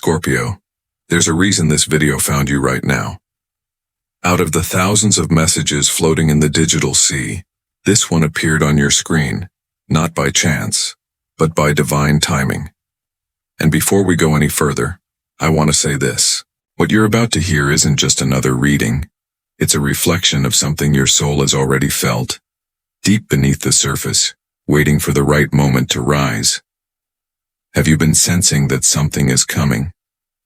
Scorpio, there's a reason this video found you right now. Out of the thousands of messages floating in the digital sea, this one appeared on your screen, not by chance, but by divine timing. And before we go any further, I want to say this. What you're about to hear isn't just another reading. It's a reflection of something your soul has already felt, deep beneath the surface, waiting for the right moment to rise. Have you been sensing that something is coming?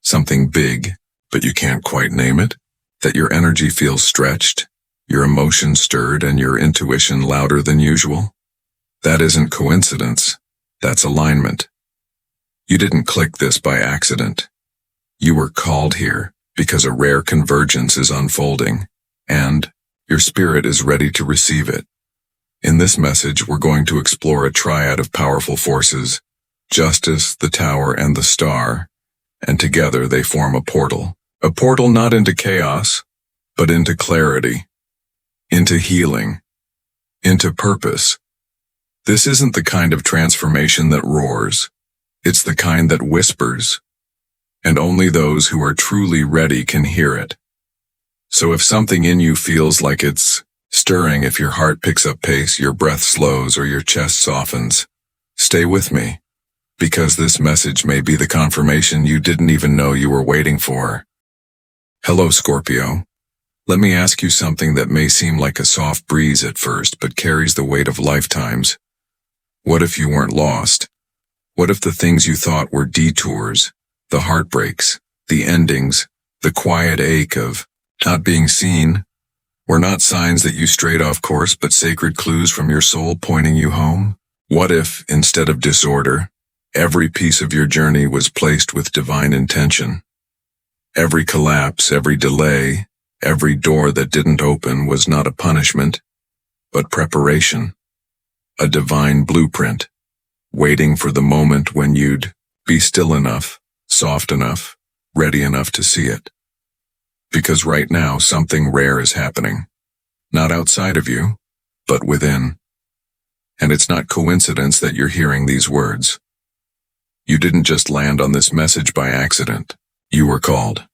Something big, but you can't quite name it? That your energy feels stretched, your emotions stirred, and your intuition louder than usual? That isn't coincidence. That's alignment. You didn't click this by accident. You were called here because a rare convergence is unfolding, and your spirit is ready to receive it. In this message, we're going to explore a triad of powerful forces, justice, the tower, and the star, and together they form a portal. A portal not into chaos, but into clarity, into healing, into purpose. This isn't the kind of transformation that roars. It's the kind that whispers, and only those who are truly ready can hear it. So if something in you feels like it's stirring, if your heart picks up pace, your breath slows, or your chest softens, stay with me, because this message may be the confirmation you didn't even know you were waiting for. Hello, Scorpio. Let me ask you something that may seem like a soft breeze at first, but carries the weight of lifetimes. What if you weren't lost? What if the things you thought were detours, the heartbreaks, the endings, the quiet ache of not being seen, were not signs that you strayed off course, but sacred clues from your soul pointing you home? What if, instead of disorder, every piece of your journey was placed with divine intention? Every collapse, every delay, every door that didn't open was not a punishment, but preparation, a divine blueprint, waiting for the moment when you'd be still enough, soft enough, ready enough to see it. Because right now something rare is happening, not outside of you, but within. And it's not coincidence that you're hearing these words. You didn't just land on this message by accident. You were called.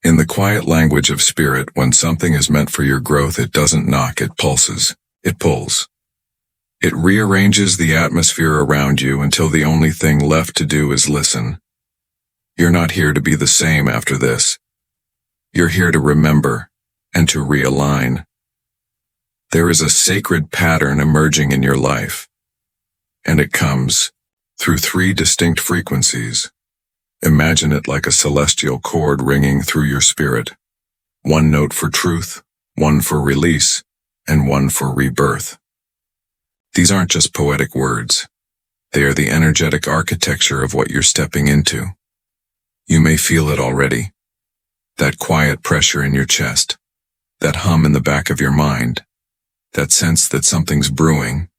In the quiet language of spirit, when something is meant for your growth, it doesn't knock, it pulses, it pulls. It rearranges the atmosphere around you until the only thing left to do is listen. You're not here to be the same after this. You're here to remember and to realign. There is a sacred pattern emerging in your life, and it comes through 3 distinct frequencies. Imagine it like a celestial chord ringing through your spirit. 1 note for truth, 1 for release, and 1 for rebirth. These aren't just poetic words. They are the energetic architecture of what you're stepping into. You may feel it already. That quiet pressure in your chest, that hum in the back of your mind, that sense that something's brewing,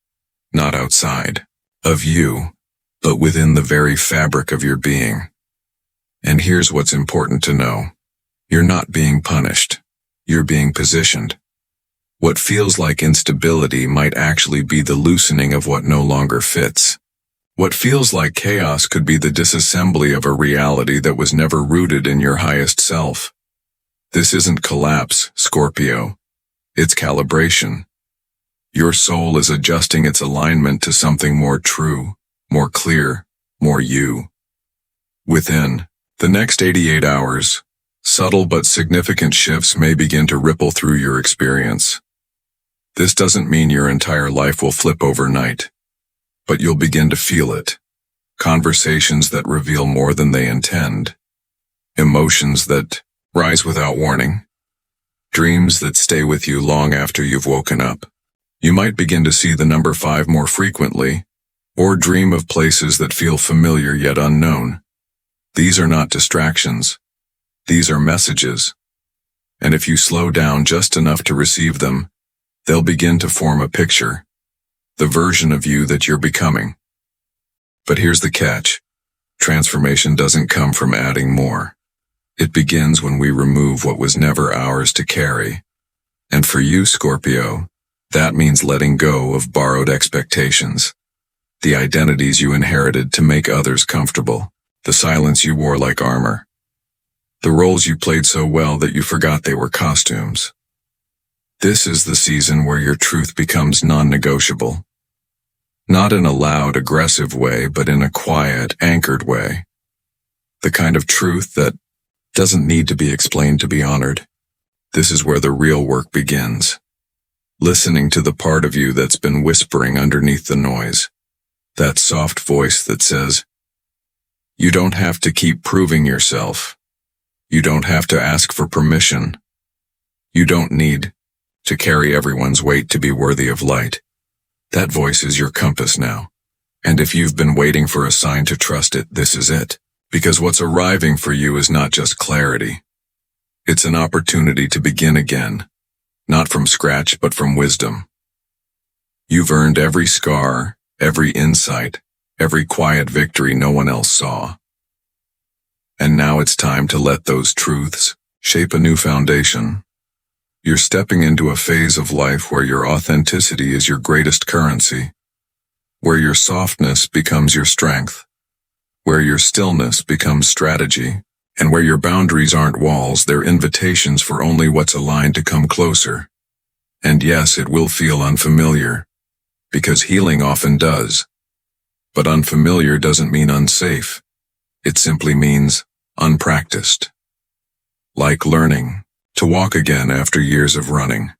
not outside of you, but within the very fabric of your being. And here's what's important to know. You're not being punished. You're being positioned. What feels like instability might actually be the loosening of what no longer fits. What feels like chaos could be the disassembly of a reality that was never rooted in your highest self. This isn't collapse, Scorpio. It's calibration. Your soul is adjusting its alignment to something more true, more clear, more you. Within the next 88 hours, subtle but significant shifts may begin to ripple through your experience. This doesn't mean your entire life will flip overnight, but you'll begin to feel it. Conversations that reveal more than they intend. Emotions that rise without warning. Dreams that stay with you long after you've woken up. You might begin to see the number 5 more frequently, or dream of places that feel familiar yet unknown. These are not distractions. These are messages. And if you slow down just enough to receive them, they'll begin to form a picture, the version of you that you're becoming. But here's the catch. Transformation doesn't come from adding more. It begins when we remove what was never ours to carry. And for you, Scorpio, that means letting go of borrowed expectations, the identities you inherited to make others comfortable, the silence you wore like armor, the roles you played so well that you forgot they were costumes. This is the season where your truth becomes non-negotiable. Not in a loud, aggressive way, but in a quiet, anchored way. The kind of truth that doesn't need to be explained to be honored. This is where the real work begins. Listening to the part of you that's been whispering underneath the noise. That soft voice that says, you don't have to keep proving yourself. You don't have to ask for permission. You don't need to carry everyone's weight to be worthy of light. That voice is your compass now. And if you've been waiting for a sign to trust it, this is it. Because what's arriving for you is not just clarity. It's an opportunity to begin again. Not from scratch, but from wisdom. You've earned every scar, every insight, every quiet victory no one else saw. And now it's time to let those truths shape a new foundation. You're stepping into a phase of life where your authenticity is your greatest currency, where your softness becomes your strength, where your stillness becomes strategy, and where your boundaries aren't walls, they're invitations for only what's aligned to come closer. And yes, it will feel unfamiliar, because healing often does. But unfamiliar doesn't mean unsafe. It simply means unpracticed. Like learning to walk again after years of running.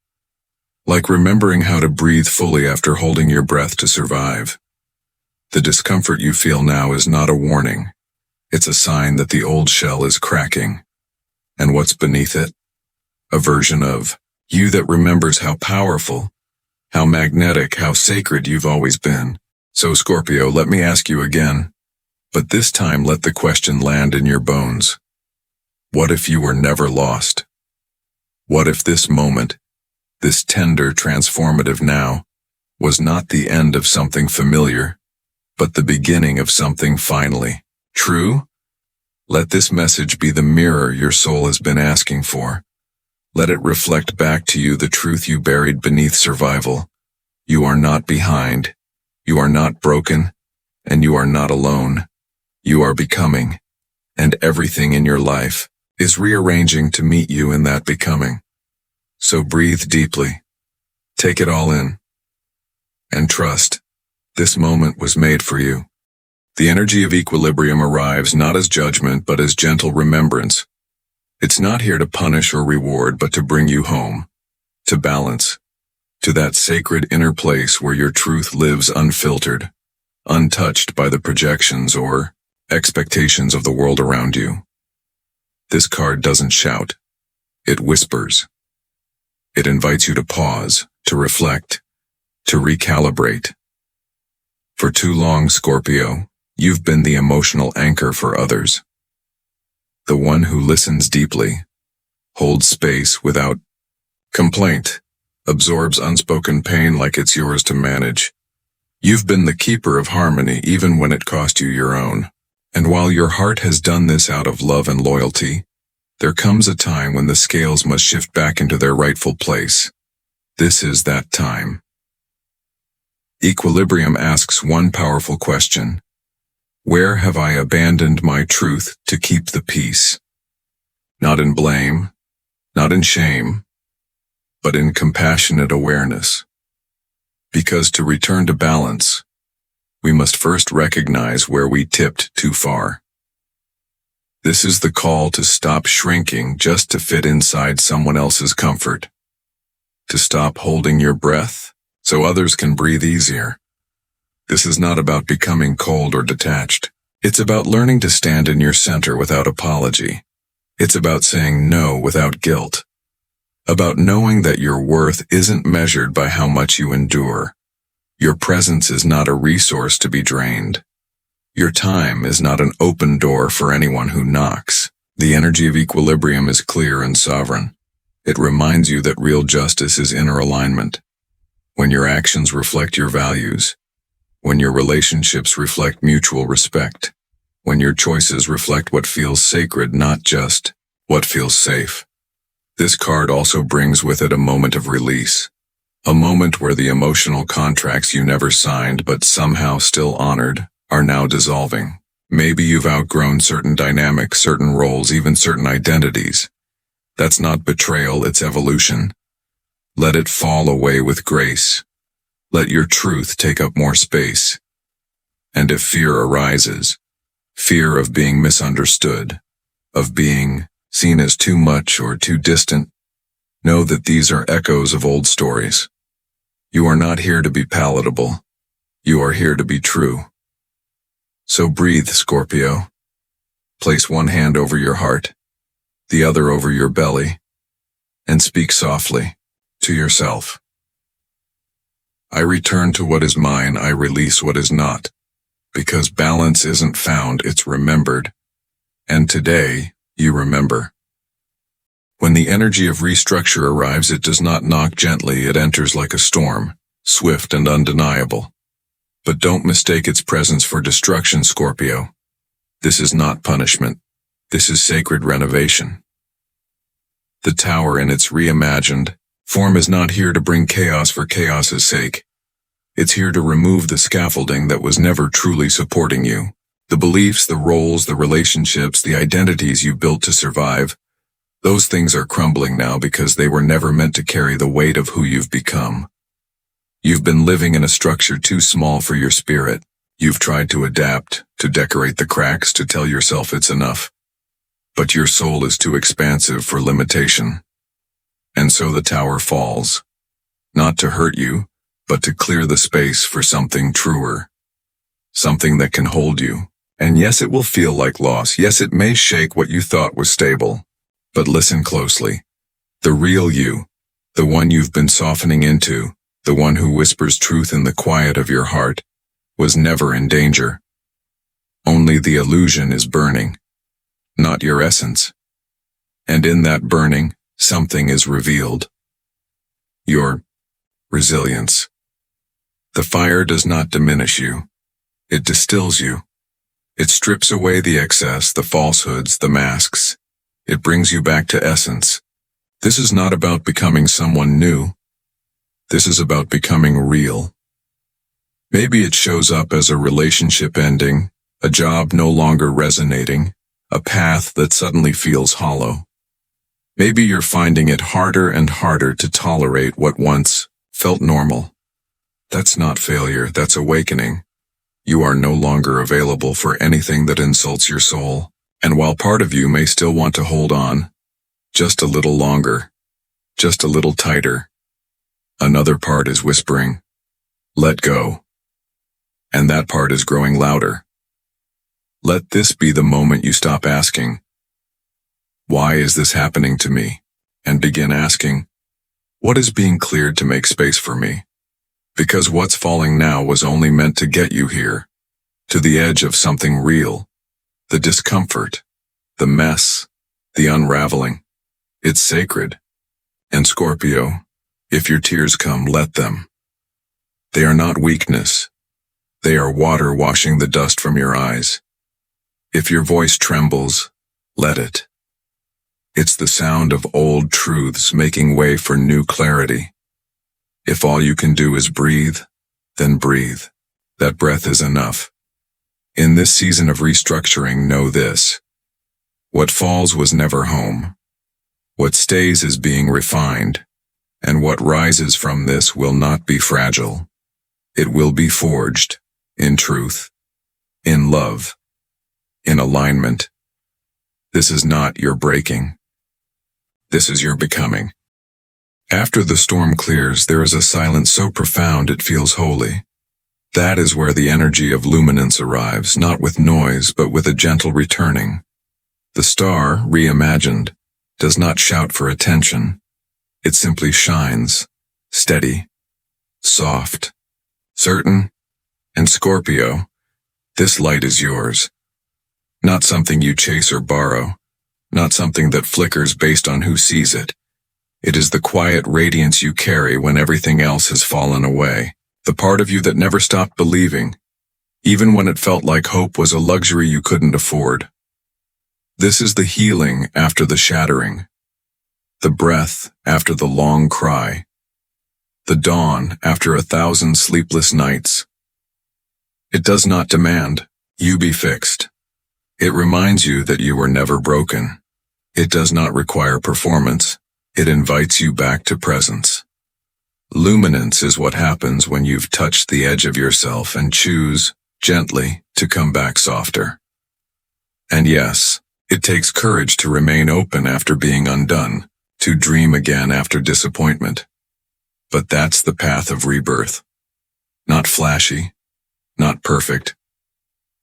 Like remembering how to breathe fully after holding your breath to survive. The discomfort you feel now is not a warning. It's a sign that the old shell is cracking. And what's beneath it? A version of you that remembers how powerful, how magnetic, how sacred you've always been. So Scorpio, let me ask you again. But this time let the question land in your bones. What if you were never lost? What if this moment, this tender, transformative now, was not the end of something familiar, but the beginning of something finally true? Let this message be the mirror your soul has been asking for. Let it reflect back to you the truth you buried beneath survival. You are not behind, you are not broken, and you are not alone. You are becoming, and everything in your life is rearranging to meet you in that becoming. So breathe deeply, take it all in, and trust, this moment was made for you. The energy of equilibrium arrives not as judgment but as gentle remembrance. It's not here to punish or reward but to bring you home, to balance, to that sacred inner place where your truth lives unfiltered, untouched by the projections or expectations of the world around you. This card doesn't shout, it whispers. It invites you to pause, to reflect, to recalibrate. For too long, Scorpio, you've been the emotional anchor for others. The one who listens deeply, holds space without complaint, absorbs unspoken pain like it's yours to manage. You've been the keeper of harmony even when it cost you your own. And while your heart has done this out of love and loyalty, there comes a time when the scales must shift back into their rightful place. This is that time. Equilibrium asks one powerful question. Where have I abandoned my truth to keep the peace? Not in blame, not in shame, but in compassionate awareness. Because to return to balance, we must first recognize where we tipped too far. This is the call to stop shrinking just to fit inside someone else's comfort. To stop holding your breath so others can breathe easier. This is not about becoming cold or detached. It's about learning to stand in your center without apology. It's about saying no without guilt. About knowing that your worth isn't measured by how much you endure. Your presence is not a resource to be drained. Your time is not an open door for anyone who knocks. The energy of equilibrium is clear and sovereign. It reminds you that real justice is inner alignment. When your actions reflect your values. When your relationships reflect mutual respect. When your choices reflect what feels sacred, not just what feels safe. This card also brings with it a moment of release. A moment where the emotional contracts you never signed but somehow still honored are now dissolving. Maybe you've outgrown certain dynamics, certain roles, even certain identities. That's not betrayal, it's evolution. Let it fall away with grace. Let your truth take up more space. And if fear arises, fear of being misunderstood, of being seen as too much or too distant, know that these are echoes of old stories. You are not here to be palatable. You are here to be true. So breathe, Scorpio. Place one hand over your heart, the other over your belly, and speak softly to yourself. I return to what is mine, I release what is not, because balance isn't found, it's remembered. And today, you remember. When the energy of restructure arrives, it does not knock gently, it enters like a storm, swift and undeniable. But don't mistake its presence for destruction, Scorpio. This is not punishment. This is sacred renovation. The tower in its reimagined form is not here to bring chaos for chaos's sake. It's here to remove the scaffolding that was never truly supporting you. The beliefs, the roles, the relationships, the identities you built to survive, those things are crumbling now because they were never meant to carry the weight of who you've become. You've been living in a structure too small for your spirit. You've tried to adapt, to decorate the cracks, to tell yourself it's enough. But your soul is too expansive for limitation. And so the tower falls. Not to hurt you, but to clear the space for something truer. Something that can hold you. And yes, it will feel like loss. Yes, it may shake what you thought was stable. But listen closely. The real you, the one you've been softening into, the one who whispers truth in the quiet of your heart, was never in danger. Only the illusion is burning, not your essence. And in that burning, something is revealed. Your resilience. The fire does not diminish you. It distills you. It strips away the excess, the falsehoods, the masks. It brings you back to essence. This is not about becoming someone new. This is about becoming real. Maybe it shows up as a relationship ending, a job no longer resonating, a path that suddenly feels hollow. Maybe you're finding it harder and harder to tolerate what once felt normal. That's not failure, that's awakening. You are no longer available for anything that insults your soul. And while part of you may still want to hold on, just a little longer, just a little tighter, another part is whispering, let go. And that part is growing louder. Let this be the moment you stop asking, why is this happening to me? And begin asking, what is being cleared to make space for me? Because what's falling now was only meant to get you here, to the edge of something real. The discomfort, the mess, the unraveling. It's sacred. And Scorpio, if your tears come, let them. They are not weakness. They are water washing the dust from your eyes. If your voice trembles, let it. It's the sound of old truths making way for new clarity. If all you can do is breathe, then breathe. That breath is enough. In this season of restructuring, know this. What falls was never home. What stays is being refined. And what rises from this will not be fragile. It will be forged, in truth, in love, in alignment. This is not your breaking. This is your becoming. After the storm clears, there is a silence so profound it feels holy. That is where the energy of luminance arrives, not with noise, but with a gentle returning. The star, reimagined, does not shout for attention. It simply shines, steady, soft, certain. And Scorpio, this light is yours. Not something you chase or borrow, not something that flickers based on who sees it. It is the quiet radiance you carry when everything else has fallen away. The part of you that never stopped believing, even when it felt like hope was a luxury you couldn't afford. This is the healing after the shattering, the breath after the long cry, the dawn after 1,000 sleepless nights. It does not demand you be fixed. It reminds you that you were never broken. It does not require performance. It invites you back to presence. Luminance is what happens when you've touched the edge of yourself and choose, gently, to come back softer. And yes, it takes courage to remain open after being undone, to dream again after disappointment. But that's the path of rebirth. Not flashy, not perfect,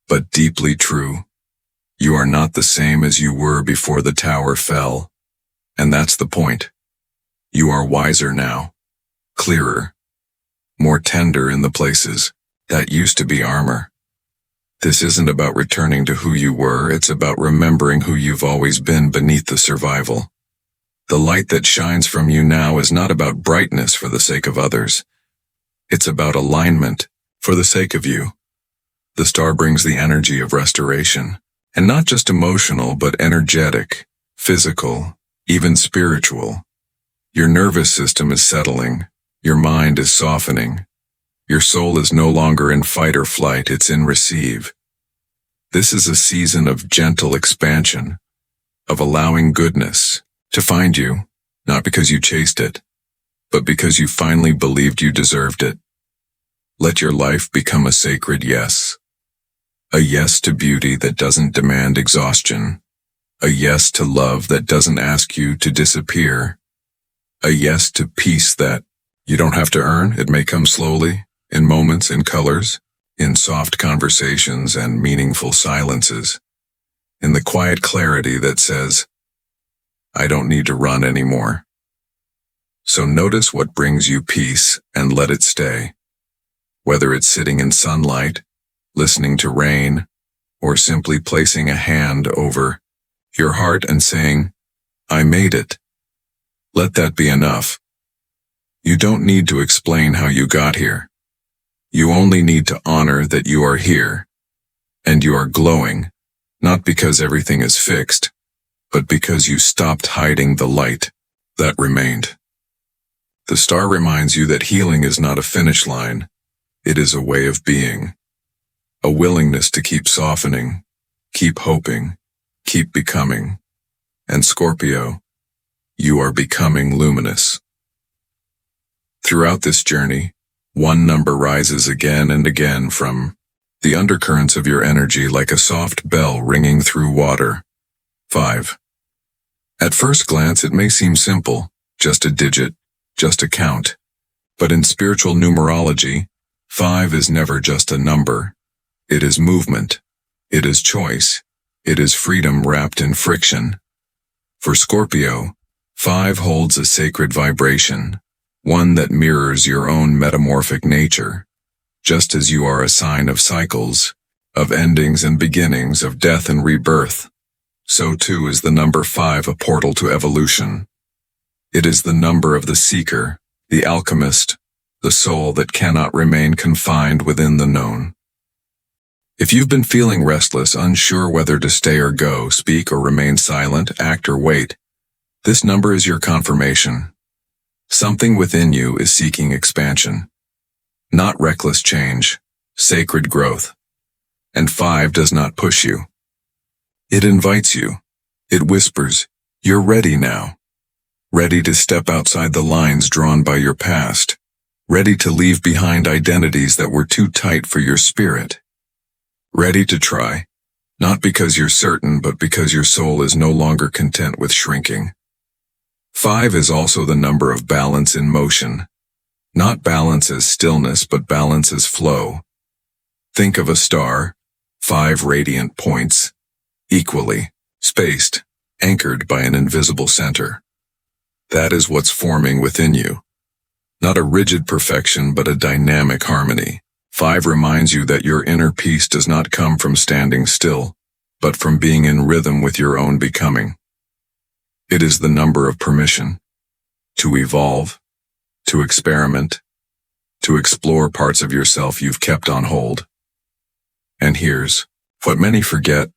but deeply true. You are not the same as you were before the tower fell. And that's the point. You are wiser now, clearer, more tender in the places that used to be armor. This isn't about returning to who you were, it's about remembering who you've always been beneath the survival. The light that shines from you now is not about brightness for the sake of others. It's about alignment for the sake of you. The star brings the energy of restoration, and not just emotional, but energetic, physical, even spiritual. Your nervous system is settling, your mind is softening. Your soul is no longer in fight or flight, it's in receive. This is a season of gentle expansion, of allowing goodness to find you, not because you chased it, but because you finally believed you deserved it. Let your life become a sacred yes. A yes to beauty that doesn't demand exhaustion. A yes to love that doesn't ask you to disappear. A yes to peace that you don't have to earn. It may come slowly, in moments, in colors, in soft conversations and meaningful silences. In the quiet clarity that says, I don't need to run anymore. So notice what brings you peace and let it stay. Whether it's sitting in sunlight, listening to rain, or simply placing a hand over your heart and saying, I made it. Let that be enough. You don't need to explain how you got here. You only need to honor that you are here, and you are glowing, not because everything is fixed, but because you stopped hiding the light that remained. The star reminds you that healing is not a finish line, it is a way of being. A willingness to keep softening, keep hoping, keep becoming. And Scorpio, you are becoming luminous. Throughout this journey, one number rises again and again from the undercurrents of your energy like a soft bell ringing through water. 5. At first glance, it may seem simple, just a digit, just a count. But in spiritual numerology, 5 is never just a number. It is movement. It is choice. It is freedom wrapped in friction. For Scorpio, 5 holds a sacred vibration, one that mirrors your own metamorphic nature. Just as you are a sign of cycles, of endings and beginnings, of death and rebirth, so too is the number 5 a portal to evolution. It is the number of the seeker, the alchemist, the soul that cannot remain confined within the known. If you've been feeling restless, unsure whether to stay or go, speak or remain silent, act or wait, this number is your confirmation. Something within you is seeking expansion. Not reckless change, sacred growth. And 5 does not push you. It invites you. It whispers, you're ready now. Ready to step outside the lines drawn by your past. Ready to leave behind identities that were too tight for your spirit. Ready to try, not because you're certain, but because your soul is no longer content with shrinking. 5 is also the number of balance in motion. Not balance as stillness, but balance as flow. Think of a star, 5 radiant points, equally spaced, anchored by an invisible center. That is what's forming within you. Not a rigid perfection, but a dynamic harmony. 5 reminds you that your inner peace does not come from standing still, but from being in rhythm with your own becoming. It is the number of permission to evolve, to experiment, to explore parts of yourself you've kept on hold. And here's what many forget.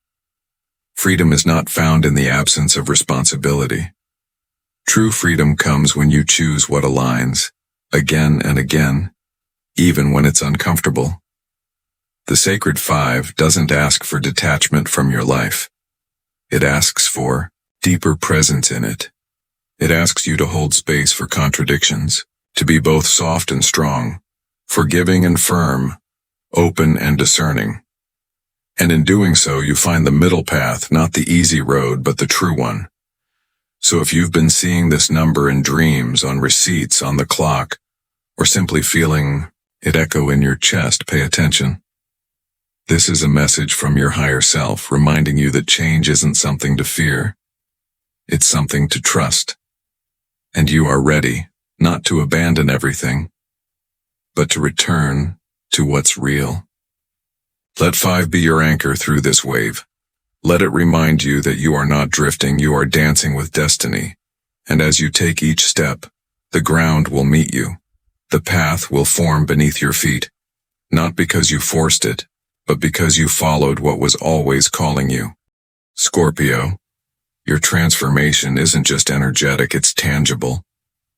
Freedom is not found in the absence of responsibility. True freedom comes when you choose what aligns, again and again, even when it's uncomfortable. The Sacred Five doesn't ask for detachment from your life. It asks for deeper presence in it. It asks you to hold space for contradictions, to be both soft and strong, forgiving and firm, open and discerning. And in doing so, you find the middle path, not the easy road, but the true one. So if you've been seeing this number in dreams, on receipts, on the clock, or simply feeling it echo in your chest, pay attention. This is a message from your higher self, reminding you that change isn't something to fear. It's something to trust. And you are ready, not to abandon everything, but to return to what's real. Let 5 be your anchor through this wave. Let it remind you that you are not drifting, you are dancing with destiny. And as you take each step, the ground will meet you. The path will form beneath your feet, not because you forced it, but because you followed what was always calling you. Scorpio, your transformation isn't just energetic, it's tangible.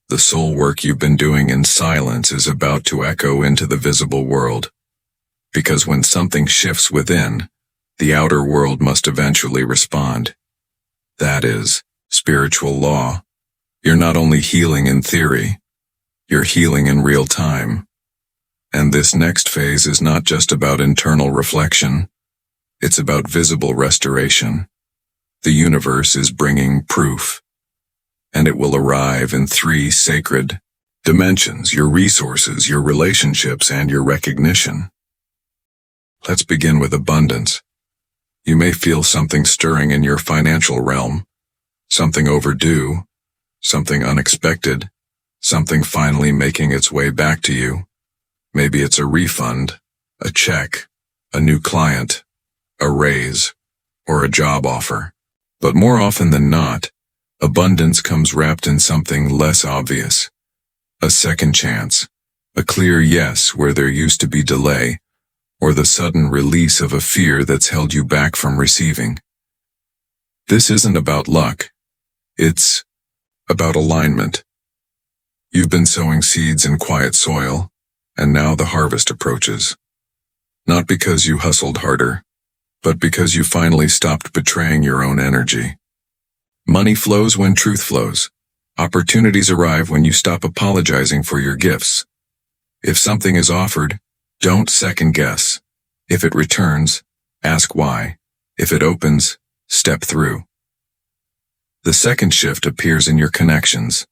The soul work you've been doing in silence is about to echo into the visible world. Because when something shifts within, the outer world must eventually respond. That is spiritual law. You're not only healing in theory, you're healing in real time. And this next phase is not just about internal reflection. It's about visible restoration. The universe is bringing proof. And it will arrive in 3 sacred dimensions: your resources, your relationships, and your recognition. Let's begin with abundance. You may feel something stirring in your financial realm. Something overdue, something unexpected, something finally making its way back to you. Maybe it's a refund, a check, a new client, a raise, or a job offer. But more often than not, abundance comes wrapped in something less obvious. A second chance, a clear yes where there used to be delay, or the sudden release of a fear that's held you back from receiving. This isn't about luck. It's about alignment. You've been sowing seeds in quiet soil, and now the harvest approaches. Not because you hustled harder, but because you finally stopped betraying your own energy. Money flows when truth flows. Opportunities arrive when you stop apologizing for your gifts. If something is offered, don't second guess. If it returns, ask why. If it opens, step through. The second shift appears in your connections.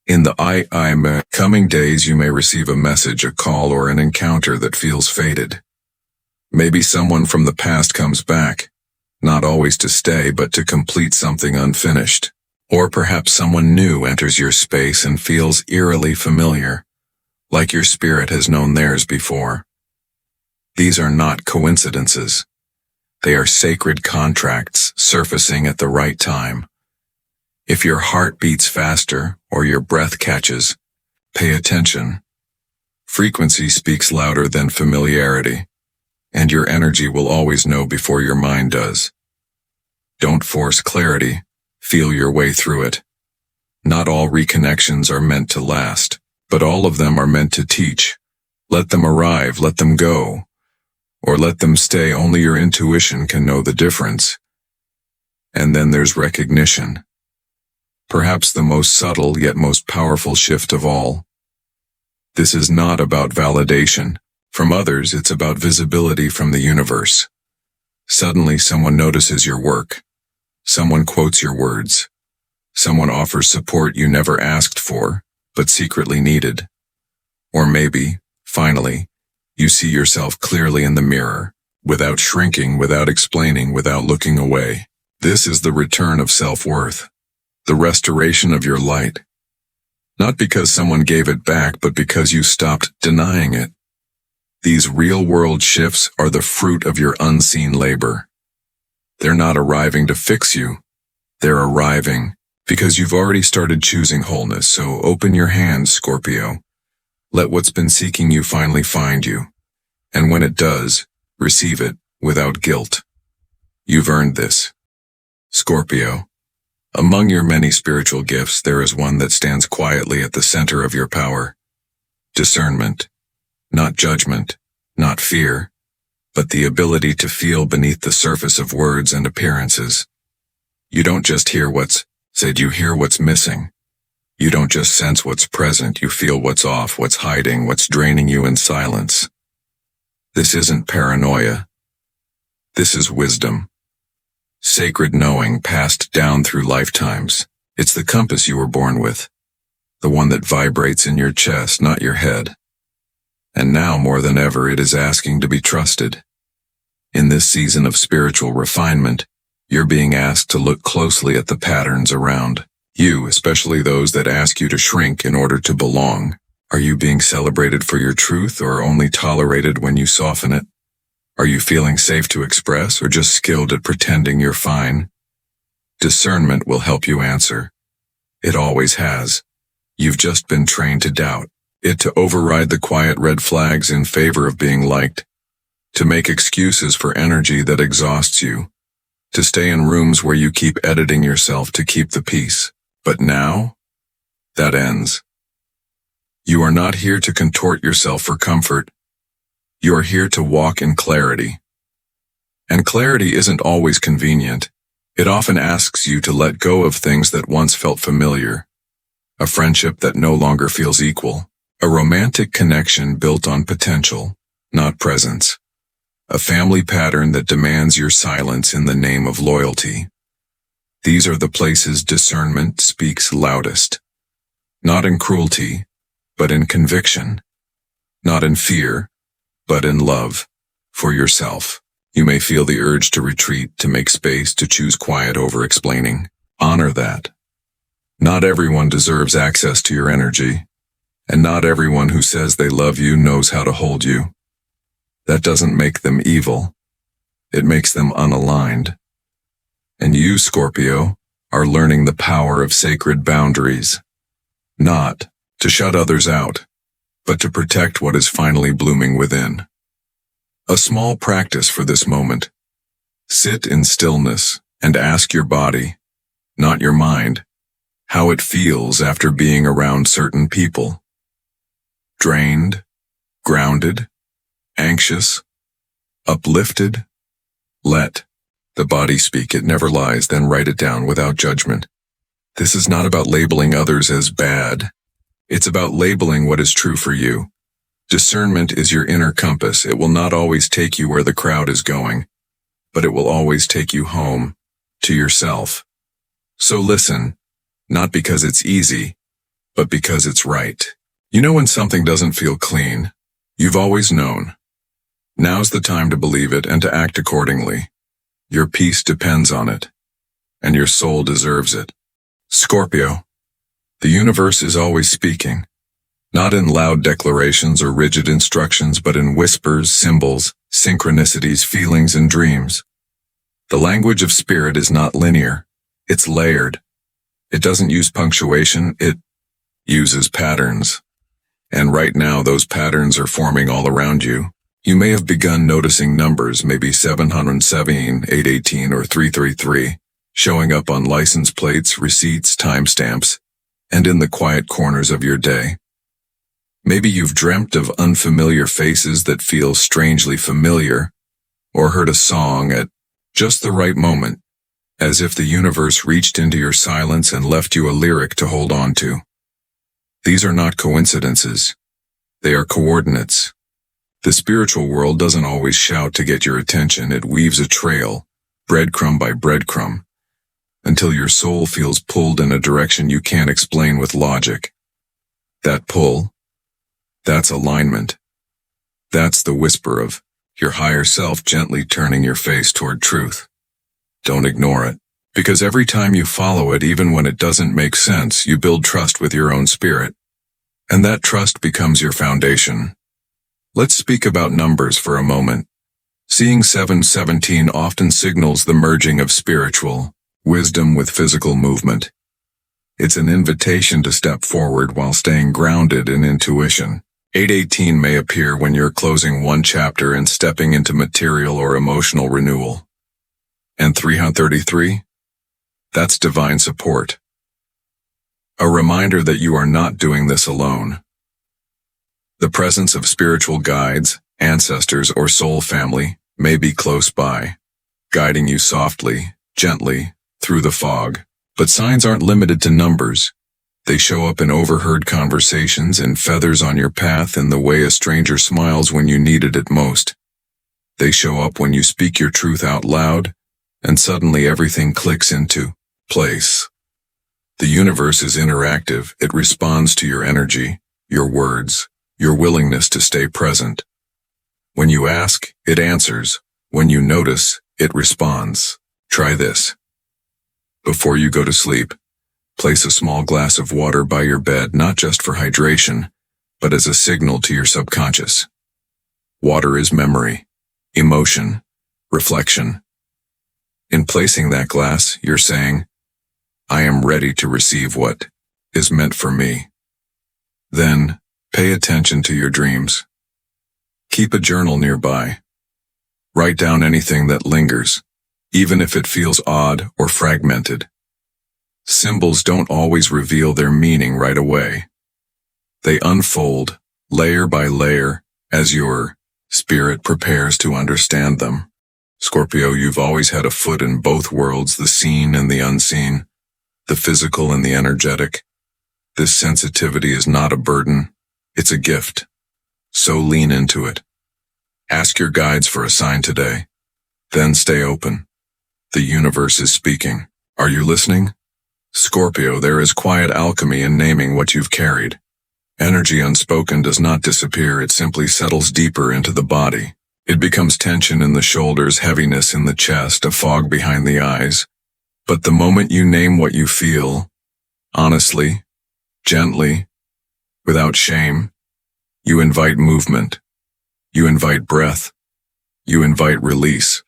In the coming days, you may receive a message, a call, or an encounter that feels fated. Maybe someone from the past comes back, not always to stay, but to complete something unfinished. Or perhaps someone new enters your space and feels eerily familiar, like your spirit has known theirs before. These are not coincidences. They are sacred contracts surfacing at the right time. If your heart beats faster or your breath catches, pay attention. Frequency speaks louder than familiarity, and your energy will always know before your mind does. Don't force clarity, feel your way through it. Not all reconnections are meant to last, but all of them are meant to teach. Let them arrive, let them go, or let them stay. Only your intuition can know the difference. And then there's recognition. Perhaps the most subtle yet most powerful shift of all. This is not about validation from others, it's about visibility from the universe. Suddenly someone notices your work. Someone quotes your words. Someone offers support you never asked for, but secretly needed. Or maybe, finally, you see yourself clearly in the mirror, without shrinking, without explaining, without looking away. This is the return of self-worth. The restoration of your light. Not because someone gave it back, but because you stopped denying it. These real-world shifts are the fruit of your unseen labor. They're not arriving to fix you. They're arriving because you've already started choosing wholeness. So open your hands, Scorpio. Let what's been seeking you finally find you. And when it does, receive it without guilt. You've earned this. Scorpio. Among your many spiritual gifts, there is one that stands quietly at the center of your power. Discernment. Not judgment, not fear, but the ability to feel beneath the surface of words and appearances. You don't just hear what's said, you hear what's missing. You don't just sense what's present, you feel what's off, what's hiding, what's draining you in silence. This isn't paranoia. This is wisdom. Sacred knowing passed down through lifetimes. It's the compass you were born with. The one that vibrates in your chest, not your head. And now more than ever, it is asking to be trusted. In this season of spiritual refinement, you're being asked to look closely at the patterns around you, especially those that ask you to shrink in order to belong. Are you being celebrated for your truth or only tolerated when you soften it? Are you feeling safe to express or just skilled at pretending you're fine? Discernment will help you answer. It always has. You've just been trained to doubt it, to override the quiet red flags in favor of being liked, to make excuses for energy that exhausts you, to stay in rooms where you keep editing yourself to keep the peace. But now, that ends. You are not here to contort yourself for comfort. You are here to walk in clarity. And clarity isn't always convenient. It often asks you to let go of things that once felt familiar. A friendship that no longer feels equal. A romantic connection built on potential, not presence. A family pattern that demands your silence in the name of loyalty. These are the places discernment speaks loudest. Not in cruelty, but in conviction. Not in fear, but in love. For yourself. You may feel the urge to retreat, to make space, to choose quiet over explaining. Honor that. Not everyone deserves access to your energy. And not everyone who says they love you knows how to hold you. That doesn't make them evil. It makes them unaligned. And you, Scorpio, are learning the power of sacred boundaries. Not to shut others out, but to protect what is finally blooming within. A small practice for this moment. Sit in stillness and ask your body, not your mind, how it feels after being around certain people. Drained, grounded, anxious, uplifted. Let the body speak. It never lies. Then write it down without judgment. This is not about labeling others as bad. It's about labeling what is true for you. Discernment is your inner compass. It will not always take you where the crowd is going, but it will always take you home, to yourself. So listen, not because it's easy, but because it's right. You know when something doesn't feel clean. You've always known. Now's the time to believe it and to act accordingly. Your peace depends on it, and your soul deserves it. Scorpio, the universe is always speaking, not in loud declarations or rigid instructions, but in whispers, symbols, synchronicities, feelings, and dreams. The language of spirit is not linear. It's layered. It doesn't use punctuation. It uses patterns. And right now, those patterns are forming all around you. You may have begun noticing numbers, maybe 717, 818, or 333, showing up on license plates, receipts, timestamps, and in the quiet corners of your day. Maybe you've dreamt of unfamiliar faces that feel strangely familiar, or heard a song at just the right moment, as if the universe reached into your silence and left you a lyric to hold on to. These are not coincidences. They are coordinates. The spiritual world doesn't always shout to get your attention. It weaves a trail, breadcrumb by breadcrumb, until your soul feels pulled in a direction you can't explain with logic. That pull, that's alignment. That's the whisper of your higher self gently turning your face toward truth. Don't ignore it, because every time you follow it, even when it doesn't make sense, you build trust with your own spirit. And that trust becomes your foundation. Let's speak about numbers for a moment. Seeing 717 often signals the merging of spiritual wisdom with physical movement. It's an invitation to step forward while staying grounded in intuition. 818 may appear when you're closing one chapter and stepping into material or emotional renewal. And 333? That's divine support. A reminder that you are not doing this alone. The presence of spiritual guides, ancestors, or soul family may be close by, guiding you softly, gently, through the fog. But signs aren't limited to numbers. They show up in overheard conversations, in feathers on your path, in the way a stranger smiles when you needed it most. They show up when you speak your truth out loud, and suddenly everything clicks into place. The universe is interactive. It responds to your energy, your words, your willingness to stay present. When you ask, it answers. When you notice, it responds. Try this. Before you go to sleep, place a small glass of water by your bed, not just for hydration, but as a signal to your subconscious. Water is memory, emotion, reflection. In placing that glass, you're saying, I am ready to receive what is meant for me. Then, pay attention to your dreams. Keep a journal nearby. Write down anything that lingers, even if it feels odd or fragmented. Symbols don't always reveal their meaning right away. They unfold, layer by layer, as your spirit prepares to understand them. Scorpio, you've always had a foot in both worlds, the seen and the unseen, the physical and the energetic. This sensitivity is not a burden, it's a gift. So lean into it. Ask your guides for a sign today. Then stay open. The universe is speaking. Are you listening? Scorpio, there is quiet alchemy in naming what you've carried. Energy unspoken does not disappear, it simply settles deeper into the body. It becomes tension in the shoulders, heaviness in the chest, a fog behind the eyes. But the moment you name what you feel, honestly, gently, without shame, you invite movement. You invite breath. You invite release.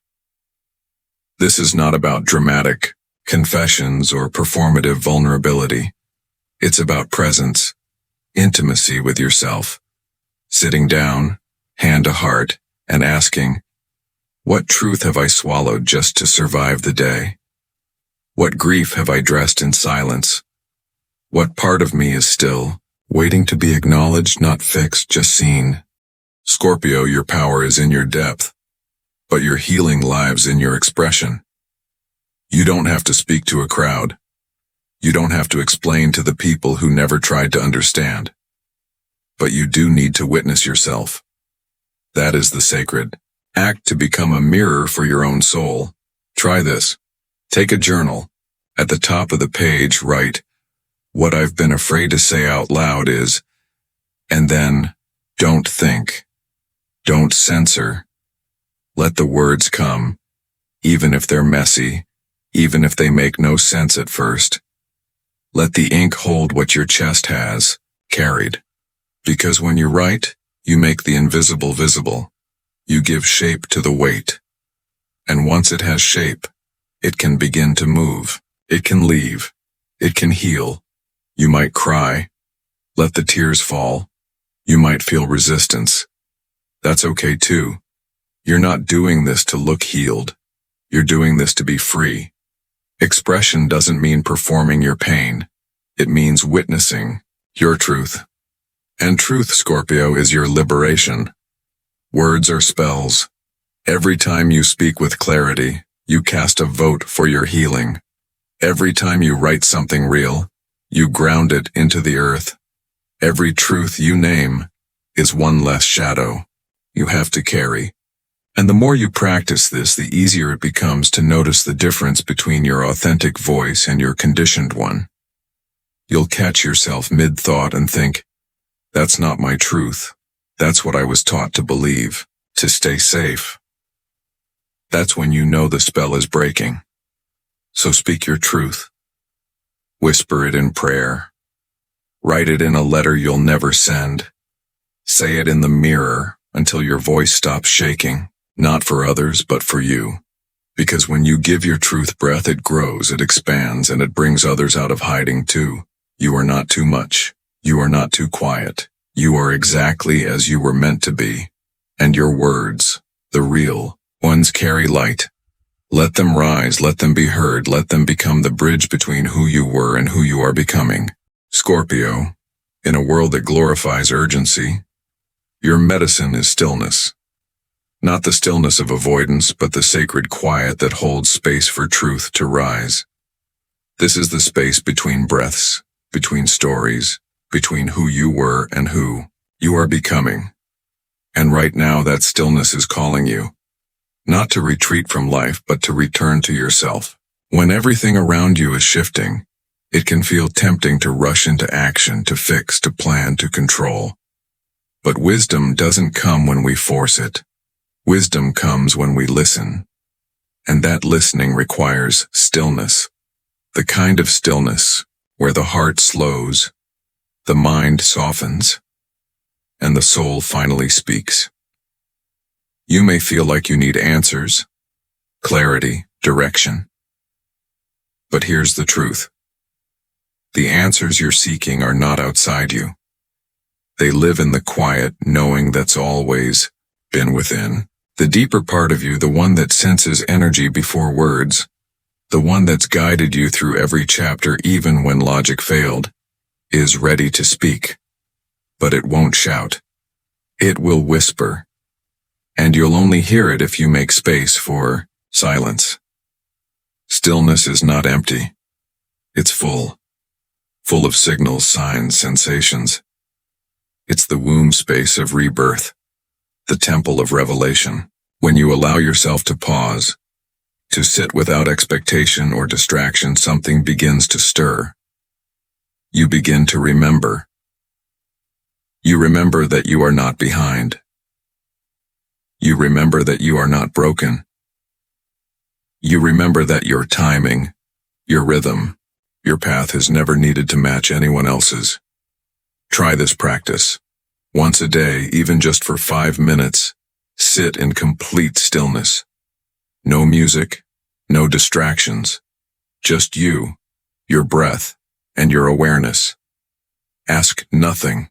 This is not about dramatic confessions or performative vulnerability. It's about presence, intimacy with yourself, sitting down, hand to heart, and asking, what truth have I swallowed just to survive the day? What grief have I dressed in silence? What part of me is still, waiting to be acknowledged, not fixed, just seen? Scorpio, your power is in your depth, but your healing lives in your expression. You don't have to speak to a crowd. You don't have to explain to the people who never tried to understand. But you do need to witness yourself. That is the sacred act, to become a mirror for your own soul. Try this. Take a journal. At the top of the page, write, what I've been afraid to say out loud is, and then, don't think. Don't censor. Let the words come, even if they're messy, even if they make no sense at first. Let the ink hold what your chest has carried. Because when you write, you make the invisible visible. You give shape to the weight. And once it has shape, it can begin to move. It can leave. It can heal. You might cry. Let the tears fall. You might feel resistance. That's okay too. You're not doing this to look healed. You're doing this to be free. Expression doesn't mean performing your pain. It means witnessing your truth. And truth, Scorpio, is your liberation. Words are spells. Every time you speak with clarity, you cast a vote for your healing. Every time you write something real, you ground it into the earth. Every truth you name is one less shadow you have to carry. And the more you practice this, the easier it becomes to notice the difference between your authentic voice and your conditioned one. You'll catch yourself mid-thought and think, that's not my truth. That's what I was taught to believe, to stay safe. That's when you know the spell is breaking. So speak your truth. Whisper it in prayer. Write it in a letter you'll never send. Say it in the mirror until your voice stops shaking, not for others but for you. Because when you give your truth breath, it grows, it expands, and it brings others out of hiding too. You are not too much. You are not too quiet. You are exactly as you were meant to be. And your words, the real ones, carry light. Let them rise, let them be heard, let them become the bridge between who you were and who you are becoming. Scorpio, in a world that glorifies urgency, your medicine is stillness. Not the stillness of avoidance, but the sacred quiet that holds space for truth to rise. This is the space between breaths, between stories, between who you were and who you are becoming. And right now that stillness is calling you, not to retreat from life, but to return to yourself. When everything around you is shifting, it can feel tempting to rush into action, to fix, to plan, to control. But wisdom doesn't come when we force it. Wisdom comes when we listen. And that listening requires stillness. The kind of stillness where the heart slows, the mind softens, and the soul finally speaks. You may feel like you need answers, clarity, direction. But here's the truth. The answers you're seeking are not outside you. They live in the quiet knowing that's always been within. The deeper part of you, the one that senses energy before words, the one that's guided you through every chapter even when logic failed, is ready to speak. But it won't shout. It will whisper. And you'll only hear it if you make space for silence. Stillness is not empty. It's full. Full of signals, signs, sensations. It's the womb space of rebirth, the temple of revelation. When you allow yourself to pause, to sit without expectation or distraction, something begins to stir. You begin to remember. You remember that you are not behind. You remember that you are not broken. You remember that your timing, your rhythm, your path has never needed to match anyone else's. Try this practice. Once a day, even just for 5 minutes, sit in complete stillness. No music, no distractions. Just you, your breath, and your awareness. Ask nothing.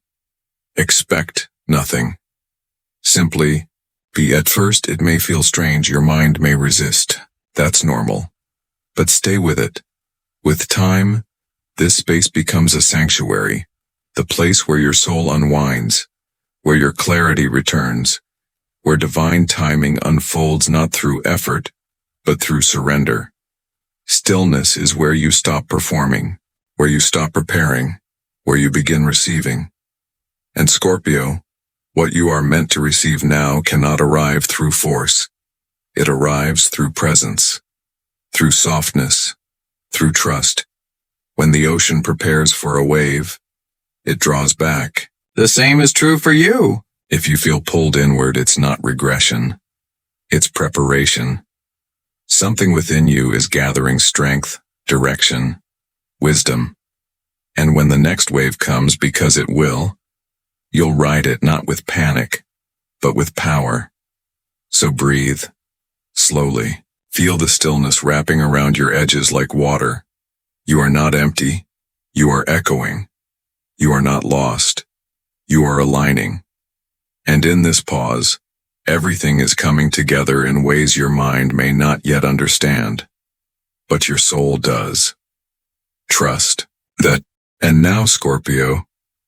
Expect nothing. Simply be. At first, it may feel strange, your mind may resist. That's normal. But stay with it. With time, this space becomes a sanctuary, the place where your soul unwinds, where your clarity returns, where divine timing unfolds not through effort, but through surrender. Stillness is where you stop performing, where you stop preparing, where you begin receiving. And Scorpio, what you are meant to receive now cannot arrive through force. It arrives through presence, through softness, through trust. When the ocean prepares for a wave, it draws back. The same is true for you. If you feel pulled inward, it's not regression. It's preparation. Something within you is gathering strength, direction, wisdom. And when the next wave comes, because it will, you'll ride it not with panic, but with power. So breathe, slowly. Feel the stillness wrapping around your edges like water. You are not empty. You are echoing. You are not lost. You are aligning. And in this pause, everything is coming together in ways your mind may not yet understand. But your soul does. Trust that. And now, Scorpio,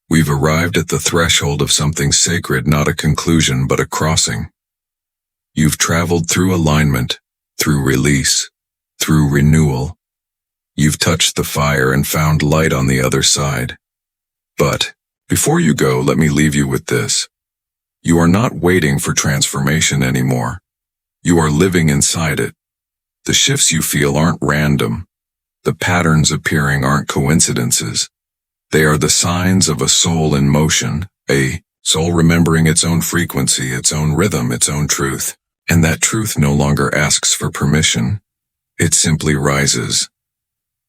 we've arrived at the threshold of something sacred, not a conclusion, but a crossing. You've traveled through alignment, through release, through renewal. You've touched the fire and found light on the other side. But before you go, let me leave you with this. You are not waiting for transformation anymore. You are living inside it. The shifts you feel aren't random. The patterns appearing aren't coincidences. They are the signs of a soul in motion, a soul remembering its own frequency, its own rhythm, its own truth. And that truth no longer asks for permission. It simply rises.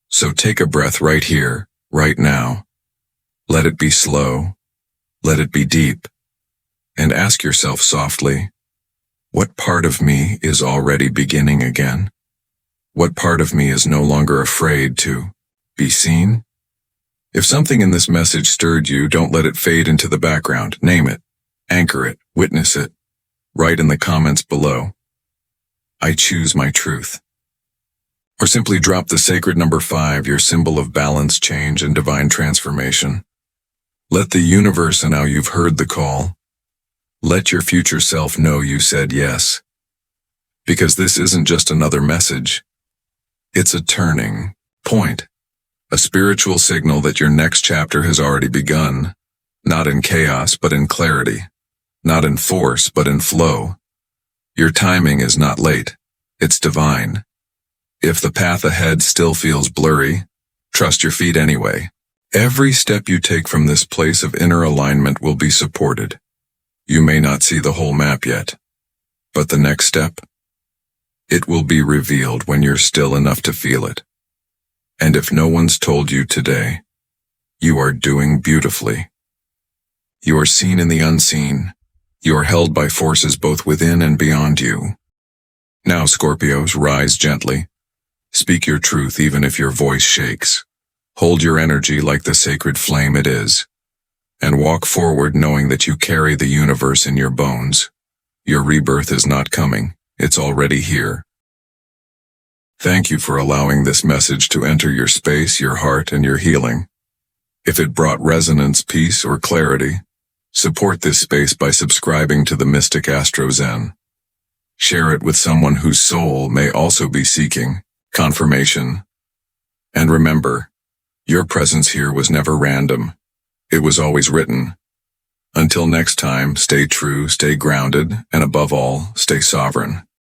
So take a breath right here, right now. Let it be slow. Let it be deep. And ask yourself softly, what part of me is already beginning again? What part of me is no longer afraid to be seen? If something in this message stirred you, don't let it fade into the background. Name it, anchor it, witness it. Write in the comments below, I choose my truth. Or simply drop the sacred number 5, your symbol of balance, change, and divine transformation. Let the universe know you've heard the call. Let your future self know you said yes. Because this isn't just another message. It's a turning point. A spiritual signal that your next chapter has already begun. Not in chaos, but in clarity. Not in force, but in flow. Your timing is not late. It's divine. If the path ahead still feels blurry, trust your feet anyway. Every step you take from this place of inner alignment will be supported. You may not see the whole map yet, but the next step, it will be revealed when you're still enough to feel it. And if no one's told you today, you are doing beautifully. You are seen in the unseen. You are held by forces both within and beyond you. Now, Scorpios, rise gently. Speak your truth even if your voice shakes. Hold your energy like the sacred flame it is. And walk forward knowing that you carry the universe in your bones. Your rebirth is not coming. It's already here. Thank you for allowing this message to enter your space, your heart, and your healing. If it brought resonance, peace, or clarity, support this space by subscribing to the Mystic Astro Zen. Share it with someone whose soul may also be seeking confirmation. And remember, your presence here was never random. It was always written. Until next time, stay true, stay grounded, and above all, stay sovereign.